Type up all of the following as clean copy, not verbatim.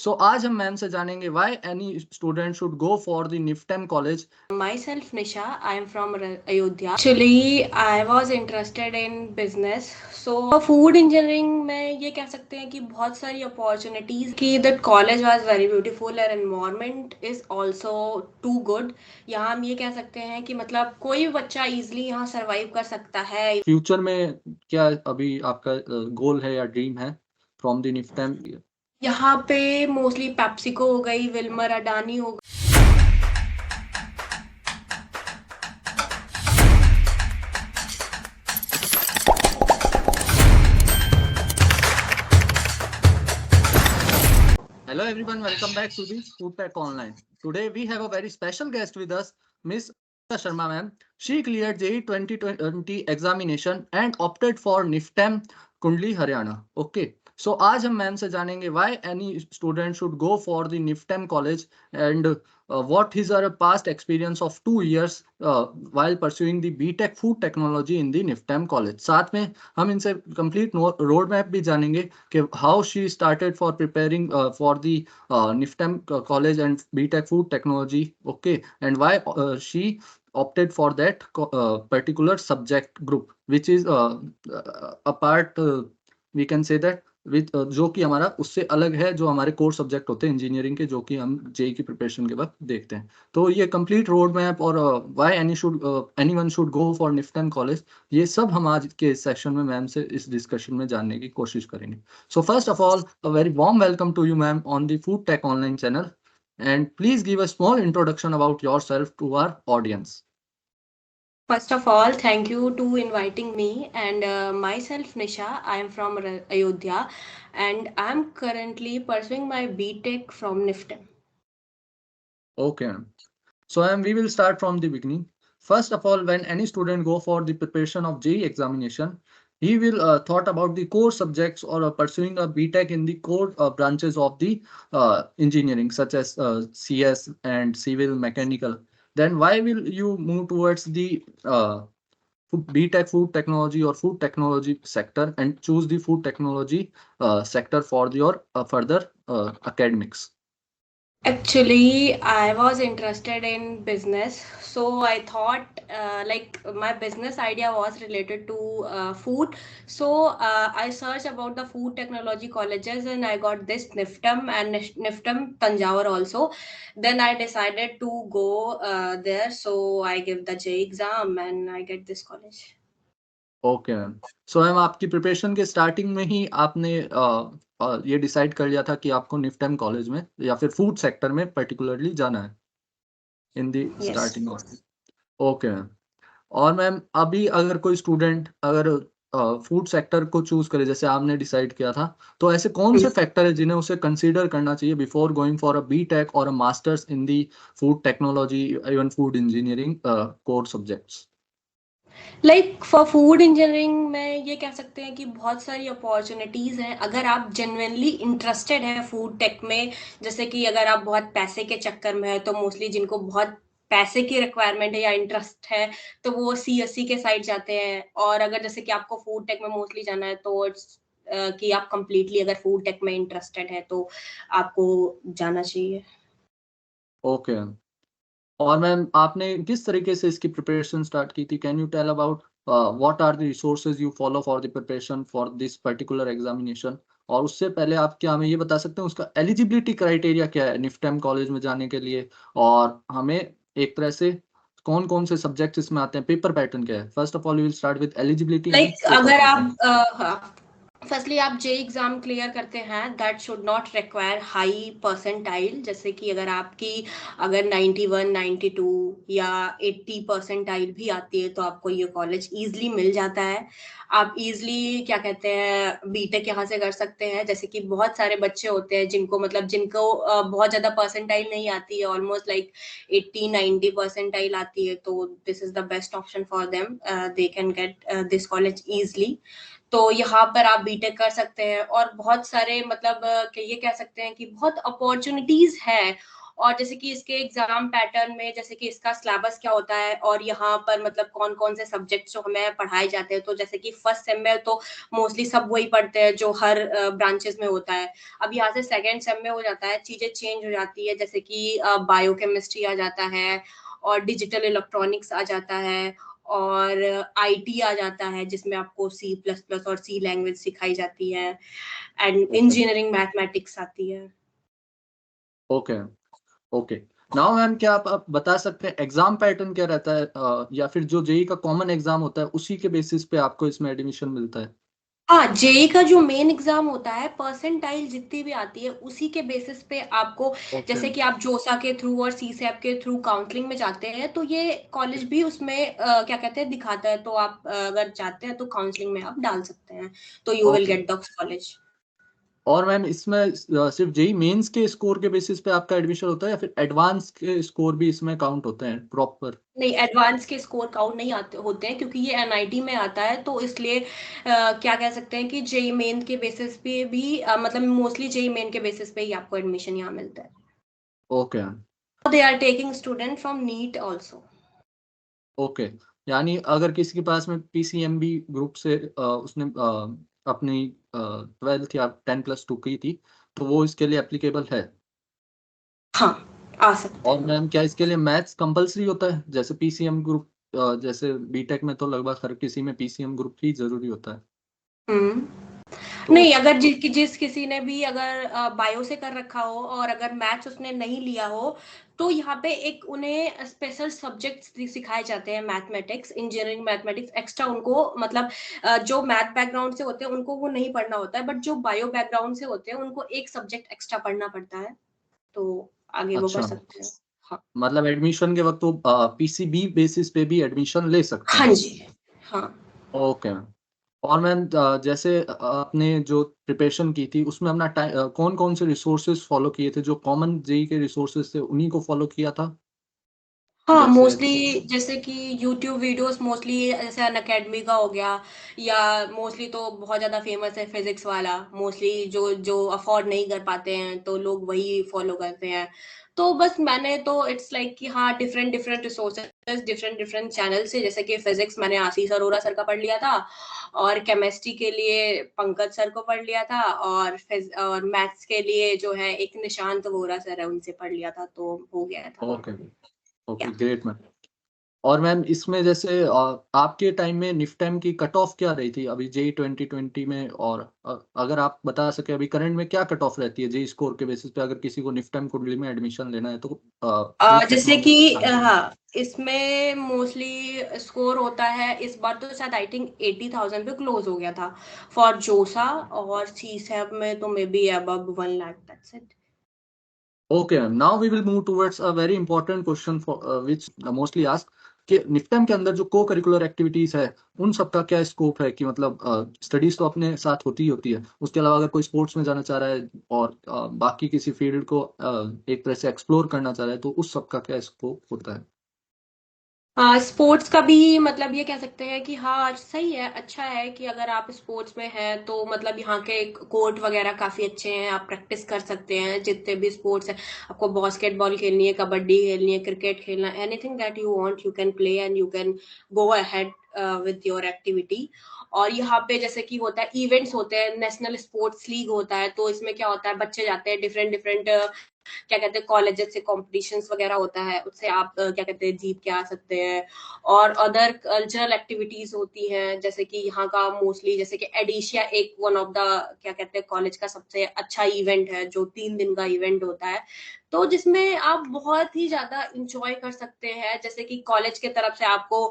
सो आज हम मैम से जानेंगे why any student should go for the NIFTEM college. Myself Nisha, I am from Ayodhya. Actually, I was interested in business. So, food engineering में ये कह सकते हैं कि बहुत सारी opportunities कि that college was very beautiful and environment is also too good. यहाँ हम ये कह सकते हैं कि मतलब कोई भी बच्चा easily यहाँ survive कर सकता है। फ्यूचर में क्या अभी आपका गोल है या ड्रीम है फ्रॉम द निफ्टेम? यहाँ पे मोस्टली पेप्सिको हो गई, विल्मर अडानी हो गई। Hello everyone, welcome back to the Food Tech Online. Today we have a very special guest with us, Miss Sharma ma'am. She cleared JEE 2020 examination and opted for NIFTEM Kundli Haryana. Okay. So आज हम ma'am से जानेंगे why any student should go for the NIFTEM college and what is our past experience of 2 years while pursuing the BTech Food Technology in the NIFTEM college. साथ में हम इनसे complete road map भी जानेंगे कि how she started for preparing for the NIFTEM college and BTech Food Technology, okay, and why she opted for that particular subject group, which is apart, we can say that with जो कि हमारा उससे अलग है, जो हमारे core subject होते हैं इंजीनियरिंग के, जो कि हम जेई की प्रिपरेशन के बाद देखते हैं। तो ये कंप्लीट रोड मैप और why anyone should go for NIFTEM college, ये सब हम आज के सेशन में मैम से इस डिस्कशन में जानने की कोशिश करेंगे। So first of all, a very warm welcome to you ma'am on the food tech online channel, and please give a small introduction about yourself to our audience. First of all, thank you to inviting me and myself Nisha. I am from Ayodhya and I am currently pursuing my BTech from NIFTEM. Okay, so we will start from the beginning. First of all, when any student go for the preparation of JEE examination, he will thought about the core subjects or pursuing a BTech in the core branches of the engineering, such as CS and civil mechanical. Then why will you move towards the BTech food technology or food technology sector and choose the food technology sector for your further academics? Actually, I was interested in business, so I thought like my business idea was related to food. So I searched about the food technology colleges and I got this NIFTEM and NIFTEM Tanjavur also. Then I decided to go there, so I give the J exam and I get this college. Okay ma'am, so ma'am आपकी preparation के starting में ही आपने ये decide कर लिया था कि आपको निफ्टेम कॉलेज में या फिर फूड सेक्टर में पर्टिकुलरली जाना है इन the starting of? Okay ma'am, और मैम अभी अगर कोई स्टूडेंट अगर फूड सेक्टर को चूज करे जैसे आपने डिसाइड किया था, तो ऐसे कौन से फैक्टर है जिन्हें उसे कंसीडर करना चाहिए before going for a BTech और a masters in the food technology, even food engineering core subjects? Like for food engineering में ये कह सकते हैं कि बहुत सारी अपॉर्चुनिटीज़ हैं अगर आप जेन्युइनली इंटरेस्टेड हैं फूड टेक में। जैसे कि अगर आप बहुत पैसे के चक्कर में है तो मोस्टली जिनको बहुत पैसे की रिक्वायरमेंट है या इंटरेस्ट है तो वो सीएससी के साइड जाते हैं। और अगर जैसे कि आपको फूड टेक में मोस्टली जाना है तो इट्स कि आप कंप्लीटली अगर फूड टेक में इंटरेस्टेड है तो आपको जाना चाहिए। ओके, और मैम आपने किस तरीके से इसकी प्रिपरेशन स्टार्ट की थी? Can you tell about what are the resources you follow for the preparation for this particular examination? और उससे पहले आप क्या हमें ये बता सकते हैं उसका एलिजिबिलिटी क्राइटेरिया क्या है निफ्टेम कॉलेज में जाने के लिए, और हमें एक तरह से कौन कौन से सब्जेक्ट इसमें आते हैं, पेपर पैटर्न क्या है? First of all we will start with eligibility and like अगर आप फर्स्टली आप जे एग्जाम क्लियर करते हैं that should not require high percentile. जैसे कि अगर आपकी अगर 91 92 या 80 परसेंटाइल भी आती है तो आपको ये कॉलेज इजीली मिल जाता है। आप इजीली क्या कहते हैं बीटेक यहाँ से कर सकते हैं। जैसे कि बहुत सारे बच्चे होते हैं जिनको मतलब जिनको बहुत ज्यादा परसेंटाइल नहीं आती है, ऑलमोस्ट लाइक 80 90 परसेंटाइल आती है, तो this is the best option for them. They can get this college easily. तो यहाँ पर आप बीटेक कर सकते हैं और बहुत सारे मतलब ये कह सकते हैं कि बहुत अपॉर्चुनिटीज है। और जैसे कि इसके एग्जाम पैटर्न में जैसे कि इसका सिलेबस क्या होता है और यहाँ पर मतलब कौन कौन से सब्जेक्ट्स जो हमें पढ़ाए जाते हैं, तो जैसे कि फर्स्ट सेम में तो मोस्टली सब वही पढ़ते हैं जो हर ब्रांचेस में होता है। अब यहाँ से सेकेंड सेम में हो जाता है, चीजें चेंज हो जाती है, जैसे कि बायोकेमिस्ट्री आ जाता है और डिजिटल इलेक्ट्रॉनिक्स आ जाता है और आईटी आ जाता है, जिसमें आपको सी प्लस प्लस और सी लैंग्वेज सिखाई जाती है एंड इंजीनियरिंग मैथमेटिक्स आती है। Okay okay. नाउ मैम, क्या आप बता सकते हैं एग्जाम पैटर्न क्या रहता है, या फिर जो जेई का कॉमन एग्जाम होता है उसी के बेसिस पे आपको इसमें एडमिशन मिलता है? हाँ, जेई का जो मेन एग्जाम होता है, परसेंटाइल जितनी भी आती है उसी के बेसिस पे आपको, ओके जैसे कि आप जोसा के थ्रू और सीसैप के थ्रू काउंसलिंग में जाते हैं, तो ये कॉलेज भी उसमें क्या कहते हैं दिखाता है, तो आप अगर चाहते हैं तो काउंसलिंग में आप डाल सकते हैं, तो you will okay. Get the college. और मैम इसमें सिर्फ जेई मेंस के स्कोर के बेसिस पे आपका एडमिशन होता है या फिर एडवांस के स्कोर भी इसमें काउंट होते हैं प्रॉपर? नहीं, एडवांस के स्कोर काउंट नहीं आते होते हैं, क्योंकि ये एनआईटी में आता है, तो इसलिए क्या कह सकते हैं कि जेई मेन के बेसिस पे भी मतलब मोस्टली जेई मेन के बेसिस पे ही आपको एडमिशन यहाँ मिलता है। Okay they are taking student from NEET also. Okay. यानी अगर किसी के पास में पीसीएमबी ग्रुप से उसने अपनी 12th या 10+2 की थी, तो वो इसके लिए एप्लीकेबल है? हाँ, आ सकते और हैं। मैम क्या इसके लिए मैथ्स कंपलसरी होता है, जैसे पीसीएम ग्रुप, जैसे बीटेक में तो लगभग हर किसी में पीसीएम ग्रुप ही जरूरी होता है? तो नहीं, अगर जिस किसी ने भी अगर बायो से कर रखा हो और अगर मैथ्स उसने नहीं लिया हो, तो यहाँ पे एक उन्हें स्पेशल सब्जेक्ट्स सिखाए जाते हैं, मैथमेटिक्स, इंजीनियरिंग मैथमेटिक्स एक्स्ट्रा उनको, मतलब जो मैथ बैकग्राउंड से होते हैं उनको वो नहीं पढ़ना होता है, बट जो बायो बैकग्राउंड से होते हैं उनको एक सब्जेक्ट एक्स्ट्रा पढ़ना पड़ता है, तो आगे वो कर अच्छा, सकते हैं। हाँ, मतलब एडमिशन के वक्त वो पीसीबी बेसिस पे भी एडमिशन ले सकते हाँ हैं? जी, हाँ। ओके। और मैम जैसे आपने जो प्रिपरेशन की थी उसमें अपना टाइम कौन कौन से रिसोर्सेज फॉलो किए थे, जो कॉमन जेई के रिसोर्सेज थे उन्हीं को फॉलो किया था? हाँ, जैसे मोस्टली जैसे कि यूट्यूब वीडियोस, मोस्टली जैसे अनअकैडमी का हो गया, या मोस्टली तो बहुत ज्यादा फेमस है फिजिक्स वाला, मोस्टली जो जो अफोर्ड नहीं कर पाते हैं तो लोग वही फॉलो करते हैं। तो बस मैंने तो इट्स लाइक कि हाँ, different different resources, different different channel से, जैसे कि फिजिक्स मैंने आशीष अरोरा सर का पढ़ लिया था, और केमिस्ट्री के लिए पंकज सर को पढ़ लिया था, और मैथ्स के लिए जो है एक निशांत वोरा सर है, उनसे पढ़ लिया था, तो हो गया था। ओके ओके, या ग्रेट मैम। और मैम इसमें जैसे आपके टाइम में निफ्टैम की कट ऑफ क्या रही थी अभी जेई 2020 में, और अगर आप बता सके अभी करंट में क्या कट ऑफ रहती है जेई स्कोर के बेसिस पे, अगर किसी को निफ्टैम कुंडली में एडमिशन लेना है तो प्लीज जैसे टेक्नोलॉजी। कि हाँ, इसमें मोस्टली स्कोर होता है, इस बार तो शायद आई थिंक 80,000 पे क्लोज हो गया था फॉर जोसा, और सी सैप में तो may be above 1 lakh, that's it. Okay, now we will move towards a very important question for which mostly asked कि निफ्टम के अंदर जो को करिकुलर एक्टिविटीज है उन सबका क्या स्कोप है, कि मतलब स्टडीज तो अपने साथ होती ही होती है, उसके अलावा अगर कोई स्पोर्ट्स में जाना चाह रहा है और बाकी किसी फील्ड को एक तरह से एक्सप्लोर करना चाह रहा है, तो उस सबका क्या स्कोप होता है? स्पोर्ट्स का भी मतलब ये कह सकते हैं कि हाँ, सही है, अच्छा है कि अगर आप स्पोर्ट्स में हैं तो मतलब यहाँ के कोर्ट वगैरह काफी अच्छे हैं, आप प्रैक्टिस कर सकते हैं जितने भी स्पोर्ट्स हैं। आपको बास्केटबॉल खेलनी है, कबड्डी खेलनी है, क्रिकेट खेलना है, anything that you want you can play and you can go ahead with your activity. और यहाँ पे जैसे कि होता है, इवेंट्स होते हैं, नेशनल स्पोर्ट्स लीग होता है, तो इसमें क्या होता है, बच्चे जाते हैं डिफरेंट डिफरेंट क्या कहते हैं कॉलेजेस से, कॉम्पिटिशन्स वगैरह होता है, उससे आप क्या कहते हैं जीत के आ सकते हैं। और अदर कल्चरल एक्टिविटीज होती हैं, जैसे कि यहाँ का मोस्टली जैसे कि एडिशिया एक वन ऑफ द क्या कहते हैं कॉलेज का सबसे अच्छा इवेंट है, जो 3 दिन का इवेंट होता है, तो जिसमें आप बहुत ही ज्यादा इंजॉय कर सकते हैं। जैसे कि कॉलेज के तरफ से आपको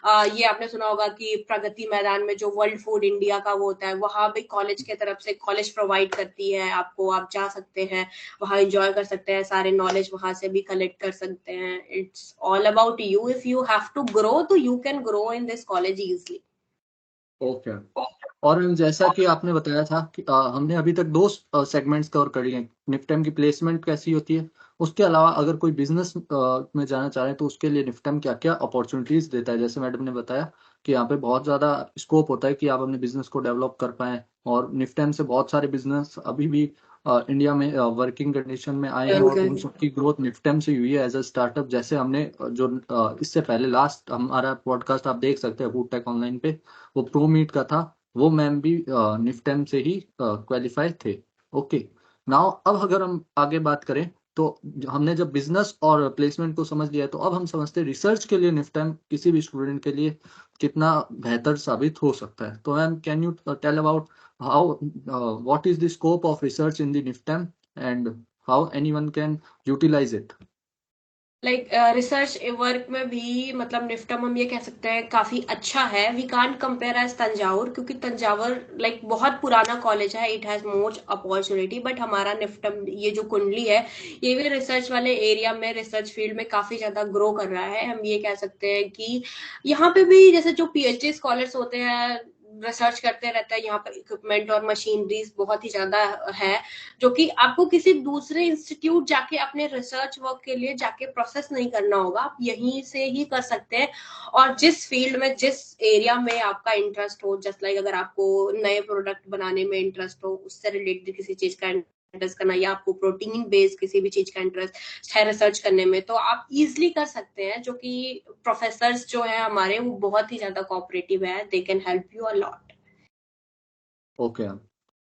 ये आपने सुना होगा कि प्रगति मैदान में जो वर्ल्ड फूड इंडिया का वो होता है, वहां भी कॉलेज के तरफ से कॉलेज प्रोवाइड करती है आपको, आप जा सकते हैं वहां, एंजॉय कर सकते हैं, सारे नॉलेज वहां से भी कलेक्ट कर सकते हैं। It's all about you, if you have to grow तो you can grow in this college easily. Okay. और जैसा कि आपने बताया था कि हमने अभी तक दो सेगमेंट्स कवर कर लिए हैं, निफ्टम की प्लेसमेंट कैसी होती है, उसके अलावा अगर कोई बिजनेस में जाना चाह रहे हैं तो उसके लिए निफ्टम क्या क्या अपॉर्चुनिटीज देता है। जैसे मैडम ने बताया कि यहाँ पे बहुत ज़्यादा स्कोप होता है कि आप अपने बिजनेस को डेवलप कर पाएं, और निफ्टम से बहुत सारे बिजनेस अभी भी इंडिया में वर्किंग कंडीशन में आए हैं और उन सबकी ग्रोथ निफ्टेम से हुई है एज अ स्टार्टअप। जैसे हमने जो इससे पहले लास्ट हमारा पॉडकास्ट आप देख सकते हैं फूड टेक ऑनलाइन पे, वो प्रो मीट का था, वो मैम भी निफ्टेम से ही क्वालिफाई थे। ओके, नाउ अब अगर हम आगे बात करें तो हमने जब बिजनेस और प्लेसमेंट को समझ लिया, तो अब हम समझते हैं रिसर्च के लिए निफ्टेम किसी भी स्टूडेंट के लिए कितना बेहतर साबित हो सकता है। तो ma'am, can you tell about how what is the scope of research in the NIFTEM and how anyone can utilize it? Like research work में भी मतलब निफ्टम हम ये कह सकते हैं काफी अच्छा है। We can't compare as Thanjavur, क्योंकि तंजावुर लाइक बहुत पुराना कॉलेज है, it has more opportunity. But हमारा निफ्टम ये जो कुंडली है, ये भी रिसर्च वाले एरिया में, रिसर्च फील्ड में काफी ज्यादा ग्रो कर रहा है। हम ये कह सकते हैं कि यहाँ पे भी जैसे जो पीएचडी स्कॉलर्स होते हैं रिसर्च करते रहते हैं, यहाँ पर इक्विपमेंट और मशीनरीज बहुत ही ज्यादा है, जो कि आपको किसी दूसरे इंस्टीट्यूट जाके अपने रिसर्च वर्क के लिए जाके प्रोसेस नहीं करना होगा, आप यहीं से ही कर सकते हैं। और जिस फील्ड में, जिस एरिया में आपका इंटरेस्ट हो, जस्ट लाइक अगर आपको नए प्रोडक्ट बनाने में इंटरेस्ट हो, उससे रिलेटेड किसी चीज का इंटरेस्ट करना, या आपको प्रोटीन बेस्ड किसी भी चीज का इंटरेस्ट है रिसर्च करने में, तो आप इजिली कर सकते हैं। जो कि प्रोफेसर्स जो है हमारे, वो बहुत ही ज्यादा कोऑपरेटिव है, they can help you a lot. Okay.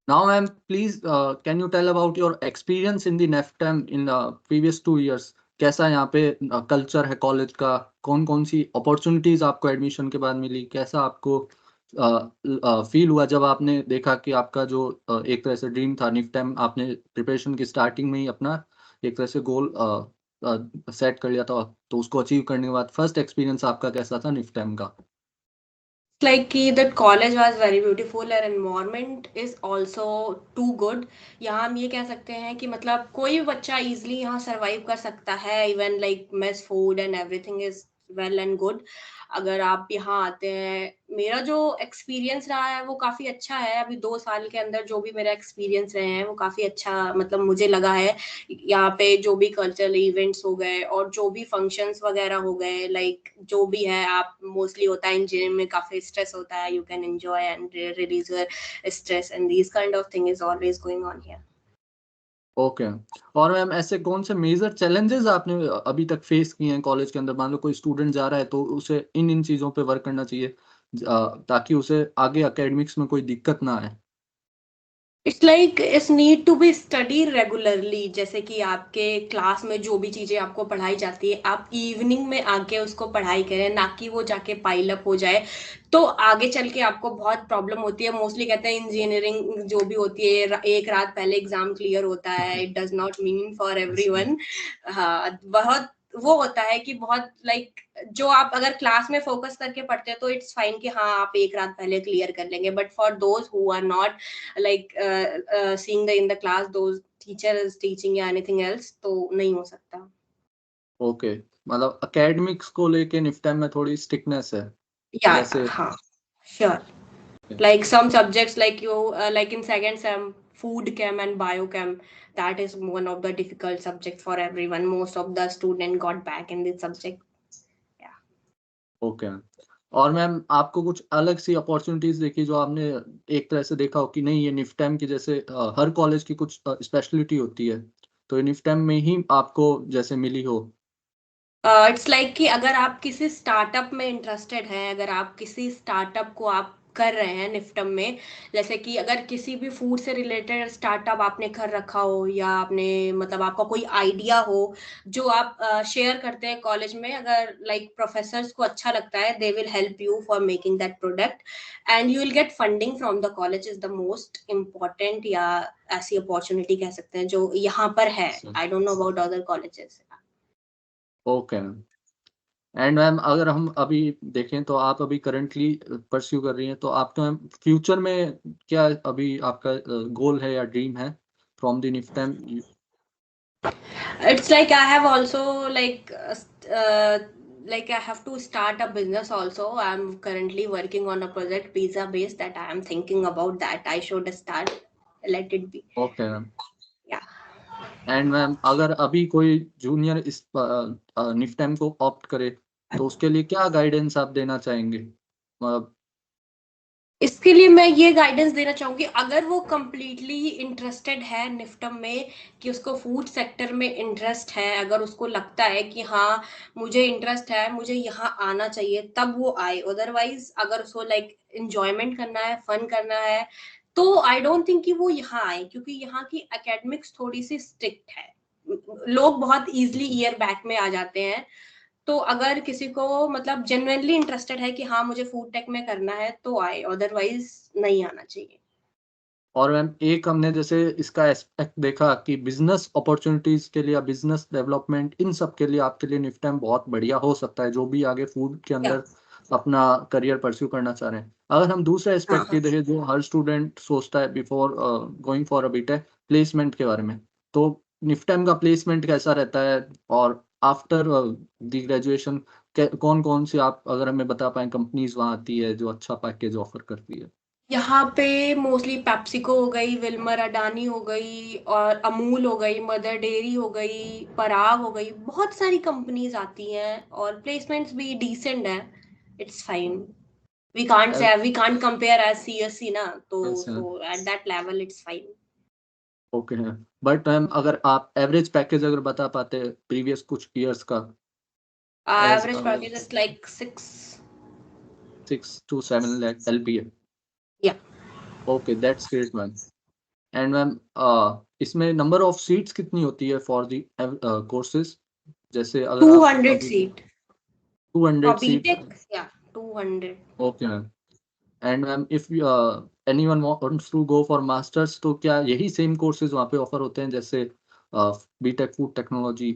Now, ma'am, please can you tell about your experience in the NEFTEM in the previous 2 years? कैसा यहाँ पे कल्चर है कॉलेज का? कौन कौन सी अपॉर्चुनिटीज आपको एडमिशन के बाद मिली? कैसा आपको फील हुआ जब आपने देखा कि आपका जो एक तरह से ड्रीम था निफ्टेम, आपने प्रिपरेशन की स्टार्टिंग में ही अपना एक तरह से गोल सेट कर लिया था, तो उसको अचीव करने के बाद फर्स्ट एक्सपीरियंस आपका कैसा था निफ्टेम का? Like कि that college was very beautiful and environment is also too good। यहाँ हम ये कह सकते हैं कि मतलब कोई भी बच्चा easily यहाँ survive कर सकता है, even like mess food and everything is well and good। अगर आप यहाँ आते हैं, मेरा जो एक्सपीरियंस रहा है वो काफी अच्छा है। अभी 2 साल के अंदर जो भी मेरा एक्सपीरियंस रहे हैं वो काफी अच्छा मतलब मुझे लगा है। यहाँ पे जो भी कल्चरल इवेंट्स हो गए और जो भी फंक्शंस वगैरह हो गए, लाइक जो भी है, आप मोस्टली होता है इंजीनियरिंग में काफी स्ट्रेस होता है, you can enjoy and release your stress and this kind of thing is always going on here. Okay. और मैम, ऐसे कौन से मेजर चैलेंजेस आपने अभी तक फेस किए हैं कॉलेज के अंदर? मान लो कोई स्टूडेंट जा रहा है तो उसे इन इन चीज़ों पे वर्क करना चाहिए ताकि उसे आगे एकेडमिक्स में कोई दिक्कत ना आए। It's like it's need to be study regularly. जैसे कि आपके क्लास में जो भी चीजें आपको पढ़ाई जाती है, आप इवनिंग में आके उसको पढ़ाई करें, ना कि वो जाके पाइल अप हो जाए, तो आगे चल के आपको बहुत प्रॉब्लम होती है। मोस्टली कहते हैं इंजीनियरिंग जो भी होती है, एक रात पहले एग्जाम क्लियर होता है, it does not mean for everyone. हाँ, बहुत वो होता है कि बहुत लाइक जो आप अगर क्लास में फोकस करके पढ़ते हैं तो इट्स फाइन कि हाँ आप एक रात पहले क्लियर कर लेंगे। But for those who are not like seeing the in the class those teacher is teaching या anything else, तो नहीं हो सकता। ओके, मतलब एकेडमिक्स को लेके निफ्टेम में थोड़ी स्ट्रिक्टनेस है या जैसे। हाँ, sure। like some subjects like you like in second sem food chem and biochem, that is one of the difficult subject for everyone, most of the student got back in this subject। yeah। Okay. और ma'am, आपको कुछ अलग सी opportunities देखी जो आपने एक तरह से देखा हो कि नहीं, ये निफ्टेम की जैसे हर कॉलेज की कुछ स्पेशलिटी होती है, तो ये निफ्टेम में ही आपको जैसे मिली हो? इट्स लाइक कि अगर आप किसी स्टार्टअप में इंटरेस्टेड हैं, अगर आप किसी स्टार्टअप को आप कर रहे हैं निफ्टम में, जैसे कि अगर किसी भी फूड से रिलेटेड स्टार्टअप आपने कर रखा हो, या आपने मतलब आपका कोई आइडिया हो जो आप शेयर करते हैं कॉलेज में, अगर लाइक प्रोफेसर्स को अच्छा लगता है, they will help you for making that product and you will get funding from the college, is the most important या ऐसी अपॉर्चुनिटी कह सकते हैं जो यहाँ पर है। I don't know about other colleges. Okay. And ma'am, अगर हम अभी देखें तो आप अभी करंटली परस्यू कर रही हैं, तो आपका मैम फ्यूचर में क्या अभी आपका गोल है या ड्रीम है from the NIFTEM? It's like I have also like I have to start a business also. I'm currently working on a project pizza based that I am thinking about that I should start, let it be। Okay ma'am. yeah। And ma'am, अगर अभी कोई junior इस निफ्टेम को opt करे तो उसके लिए क्या गाइडेंस आप देना चाहेंगे? मतलब इसके लिए मैं ये गाइडेंस देना चाहूंगी, अगर वो कम्प्लीटली इंटरेस्टेड है निफ्टम में, कि उसको फूड सेक्टर में इंटरेस्ट है, अगर उसको लगता है कि हाँ मुझे इंटरेस्ट है, मुझे यहाँ आना चाहिए, तब वो आए। अदरवाइज अगर उसको लाइक इंजॉयमेंट करना है, फन करना है, तो आई डोंट थिंक कि वो यहाँ आए, क्योंकि यहाँ की एकेडमिक्स थोड़ी सी स्ट्रिक्ट है। लोग बहुत इजीली ईयर बैक में आ जाते हैं। तो अगर किसी को मतलब जेन्युइनली इंटरेस्टेड है कि हाँ मुझे फूड टेक में करना है, तो आए, अदरवाइज नहीं आना चाहिए। और मैम एक हमने जैसे इसका एस्पेक्ट देखा कि बिजनेस अपॉर्चुनिटीज के लिए, बिजनेस डेवलपमेंट, इन सब के लिए आपके लिए निफ्टम बहुत बढ़िया हो सकता है, जो भी आगे फूड के या अंदर अपना करियर परस्यू करना चाह रहे हैं। अगर हम दूसरा एस्पेक्ट हाँ की देखें जो हर स्टूडेंट सोचता है before going for a BTech, placement के बारे में, तो निफ्टम का प्लेसमेंट कैसा रहता है, और आफ्टर द ग्रेजुएशन कौन कौन सी, आप अगर हमें बता पाए, कंपनीज वहाँ आती है जो अच्छा पैकेज ऑफर करती है? यहाँ पे मोस्टली पेप्सिको हो गई, विल्मर अडानी हो गई, और अमूल हो गई, मदर डेयरी हो गई, पराग हो गई, बहुत सारी कंपनीज आती हैं और प्लेसमेंट्स भी डिसेंट है। It's fine. We can't compare as CSC ना, तो ऐसे so at that level it's fine. Okay है। बट मैम अगर आप एवरेज पैकेज अगर बता पाते प्रीवियस कुछ ईयर्स का, as average package is like 6 to 7 lakh LPA? या okay, that's great ma'am. And ma'am इसमें नंबर ऑफ सीट्स कितनी होती है फॉर दी कोर्सेज, जैसे अगर आप 200 अभी सीट 200 फॉर सीट? बीटेक, या 200। Okay ma'am. And ma'am if anyone wants to go for masters, तो क्या यही सेम कोर्सेज वहाँ पे ऑफर होते हैं जैसे BTech food technology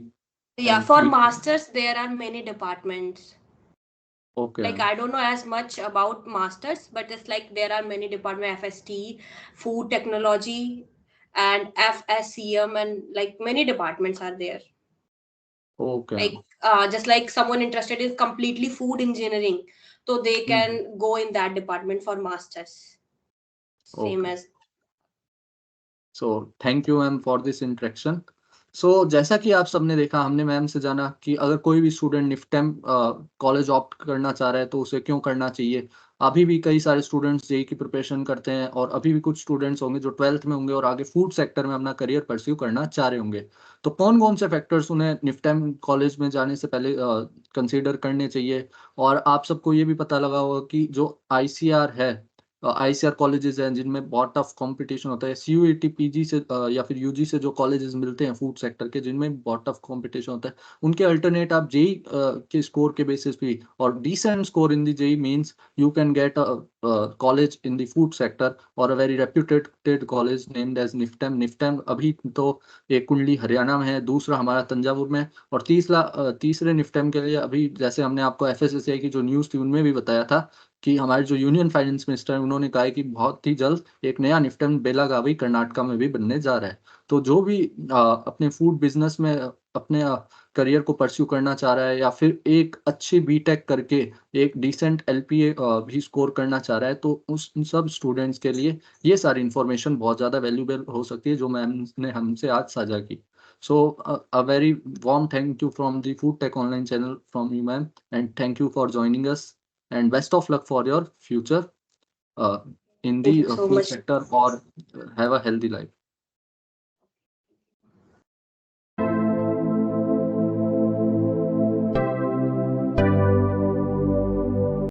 Yeah, and for BTech? masters there are many departments. Okay Like ma'am. I don't know as much about masters, but it's like there are many departments: FST, food technology, and FSCM, and like many departments are there. Okay Like ma'am. just like someone interested in completely food engineering, so they can go in that department for masters. Same okay, as so thank you ma'am for this interaction. So जैसा कि आप सबने देखा, हमने ma'am से जाना कि अगर कोई भी स्टूडेंट निफ्टम कॉलेज ऑप्ट करना चाह रहा है तो उसे क्यों करना चाहिए। अभी भी कई सारे स्टूडेंट्स जेई की प्रिपरेशन करते हैं, और अभी भी कुछ स्टूडेंट्स होंगे जो 12th में होंगे और आगे फूड सेक्टर में अपना करियर परस्यू करना चाह रहे होंगे। तो कौन कौन से फैक्टर्स उन्हें निफ्टम कॉलेज में जाने से पहले कंसीडर करने चाहिए। और आप सबको ये भी पता लगा होगा कि जो आईसीआर है, आईसीआर कॉलेजेस हैं जिनमें बहुत टफ कंपटीशन होता है, सीयूईटी पीजी से या फिर यूजी से जो कॉलेजेस मिलते हैं फूड सेक्टर के, जिनमें बहुत टफ कंपटीशन होता है, उनके अल्टरनेट आप जेई के स्कोर के बेसिस पे और decent score in the JEE Mains you can get a college in the food sector और a very reputed college named as NIFTEM. NIFTEM अभी तो एक कुंडली हरियाणा में है, दूसरा हमारा तंजावुर में, और तीसरे निफ्टम के लिए अभी जैसे हमने आपको एफएसएसआई की जो न्यूज़ थी उनमें भी बताया था कि हमारे जो यूनियन फाइनेंस मिनिस्टर है उन्होंने कहा है कि बहुत ही जल्द एक नया निफ्टम बेलागावी कर्नाटका में भी बनने जा रहा है। तो जो भी अपने फूड बिजनेस में अपने करियर को परस्यू करना चाह रहा है, या फिर एक अच्छी बीटेक करके एक डिसेंट एलपीए भी स्कोर करना चाह रहा है, तो उन सब स्टूडेंट्स के लिए ये सारी इन्फॉर्मेशन बहुत ज़्यादा वैल्यूबल हो सकती है जो मैम ने हमसे आज साझा की। So a very warm thank you from the Food Tech Online channel from you, ma'am, and thank you for joining us. And best of luck for your future uh, in thank the you so food much. sector, or have a healthy life.